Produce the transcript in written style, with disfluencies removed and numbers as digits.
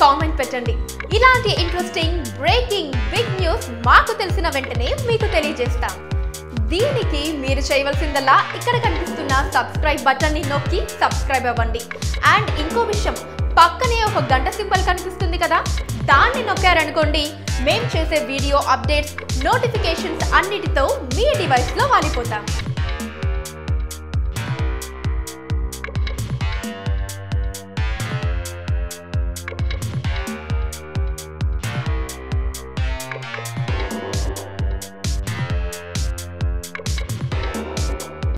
Comment పెట్టండి. ఇలాంటి interesting breaking big news మాకు తెలిసిన వెంటనే మీకు తెలియజేస్తాం. దీనికి మీరు చేయవలసిందల్లా ఇక్కడ కనిపిస్తున్న సబ్స్క్రైబ్ బటన్ ని నొక్కి సబ్స్క్రైబ్ అవ్వండి. అండ్ ఇంకో విషయం, పక్కనే ఒక గంట సింబల్ కనిపిస్తుంది కదా, దాన్ని నొక్కారనుకోండి మేము చేసే వీడియో అప్డేట్స్ నోటిఫికేషన్స్ అన్నిటితో మీ డివైస్లో వాలిపోతాం.